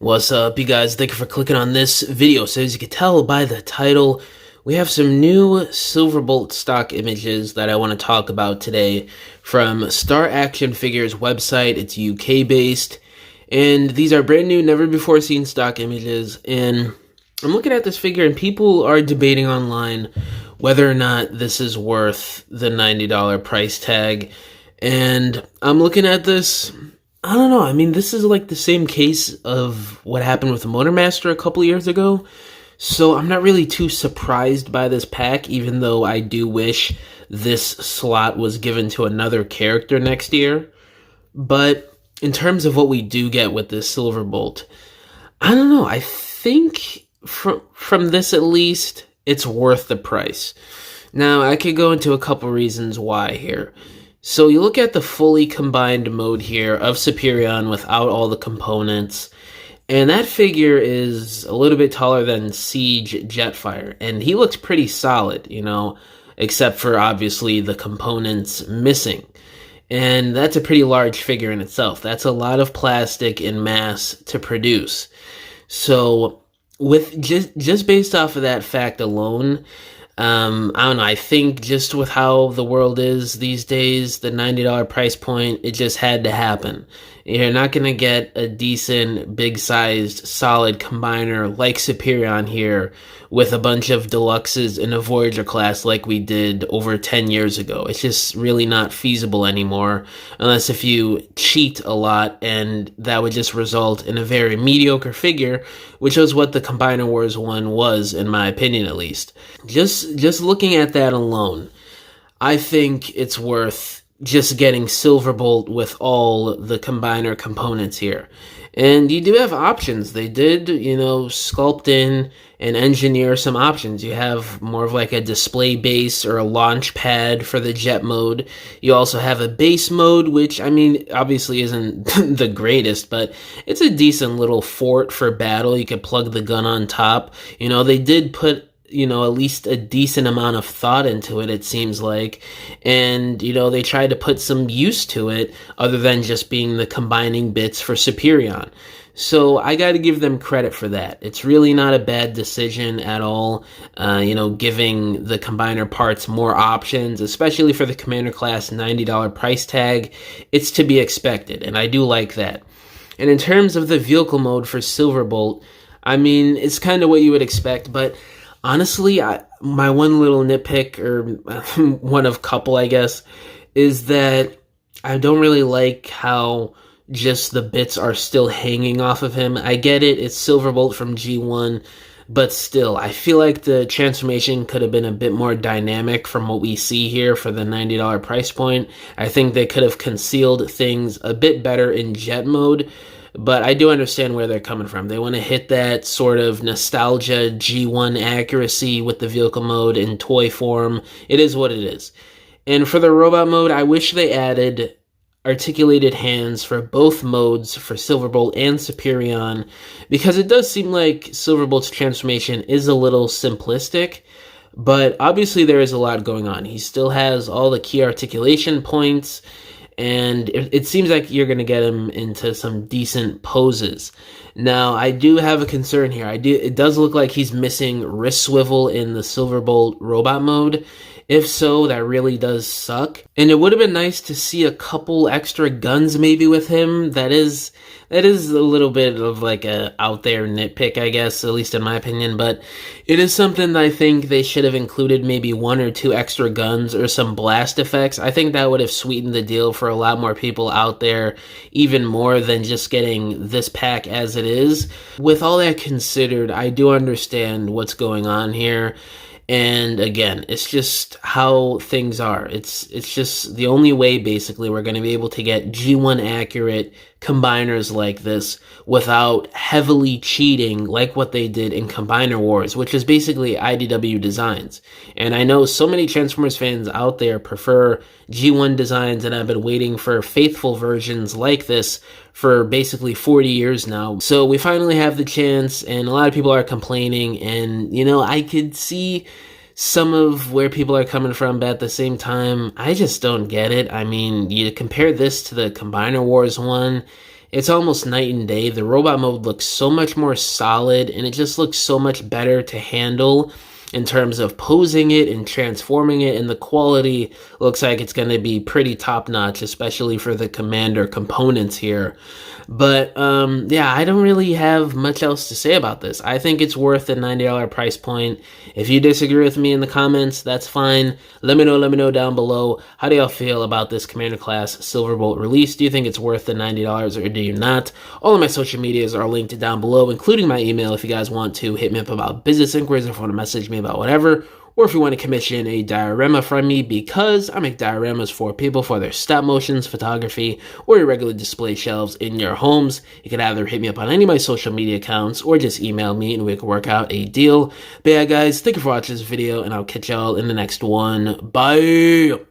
What's up, you guys? Thank you for clicking on this video. So as you can tell by the title, we have some new Silverbolt stock images that I want to talk about today from Star Action Figures website. It's UK based, and these are brand new, never before seen stock images. And I'm looking at this figure, and people are debating online whether or not this is worth the $90 price tag. And I'm looking at this, I don't know. I mean, this is like the same case of what happened with Motormaster a couple years ago. So I'm not really too surprised by this pack, even though I do wish this slot was given to another character next year. But in terms of what we do get with this Silverbolt, I don't know. I think from this at least, it's worth the price. Now, I could go into a couple reasons why here. So you look at the fully combined mode here of Superion without all the components, and that figure is a little bit taller than Siege Jetfire, and he looks pretty solid, you know, except for obviously the components missing. And that's a pretty large figure in itself. That's a lot of plastic in mass to produce. So with just based off of that fact alone, I don't know, I think just with how the world is these days, the $90 price point, it just had to happen. You're not going to get a decent, big-sized, solid combiner like Superion here with a bunch of deluxes in a Voyager class like we did over 10 years ago. It's just really not feasible anymore, unless if you cheat a lot, and that would just result in a very mediocre figure, which was what the Combiner Wars one was, in my opinion at least. Just looking at that alone, I think it's worth just getting Silverbolt with all the combiner components here. And you do have options. They did, you know, sculpt in and engineer some options. You have more of like a display base or a launch pad for the jet mode. You also have a base mode, which, I mean, obviously isn't the greatest, but it's a decent little fort for battle. You could plug the gun on top. You know, they did put, you know, at least a decent amount of thought into it, it seems like. And, you know, they tried to put some use to it other than just being the combining bits for Superion. So I got to give them credit for that. It's really not a bad decision at all, you know, giving the combiner parts more options, especially for the Commander class $90 price tag. It's to be expected, and I do like that. And in terms of the vehicle mode for Silverbolt, I mean, it's kind of what you would expect, but honestly, my one little nitpick, or one of couple, I guess, is that I don't really like how just the bits are still hanging off of him. I get it, it's Silverbolt from G1, but still, I feel like the transformation could have been a bit more dynamic from what we see here for the $90 price point. I think they could have concealed things a bit better in jet mode. But I do understand where they're coming from. They want to hit that sort of nostalgia G1 accuracy with the vehicle mode in toy form. It is what it is. And for the robot mode, I wish they added articulated hands for both modes for Silverbolt and Superion, because it does seem like Silverbolt's transformation is a little simplistic. But obviously there is a lot going on. He still has all the key articulation points, and it seems like you're going to get him into some decent poses. Now, I do have a concern here. It does look like he's missing wrist swivel in the Silverbolt robot mode. If so, that really does suck. And it would have been nice to see a couple extra guns maybe with him. That is a little bit of like a out there nitpick, I guess, at least in my opinion. But it is something that I think they should have included, maybe 1 or 2 extra guns or some blast effects. I think that would have sweetened the deal for a lot more people out there, even more than just getting this pack as it is. With all that considered, I do understand what's going on here. And again, it's just how things are. It's just the only way, basically, we're going to be able to get G1 accurate combiners like this without heavily cheating like what they did in Combiner Wars, which is basically IDW designs. And I know so many Transformers fans out there prefer G1 designs, and I've been waiting for faithful versions like this for basically 40 years now. So we finally have the chance, and a lot of people are complaining, and, you know, I could see some of where people are coming from, but at the same time, I just don't get it. I mean, you compare this to the Combiner Wars one, it's almost night and day. The robot mode looks so much more solid, and it just looks so much better to handle in terms of posing it and transforming it, and the quality looks like it's going to be pretty top notch, especially for the commander components here. But yeah, I don't really have much else to say about this. I think it's worth the $90 price point. If you disagree with me in the comments, that's fine. Let me know down below. How do y'all feel about this commander class Silverbolt release? Do you think it's worth the $90 or do you not? All of my social medias are linked down below, including my email if you guys want to hit me up about business inquiries, if you want to message me about whatever, or if you want to commission a diorama from me, because I make dioramas for people for their stop motions, photography, or your regular display shelves in your homes. You can either hit me up on any of my social media accounts or just email me and we can work out a deal. But yeah, guys, thank you for watching this video, and I'll catch y'all in the next one. Bye!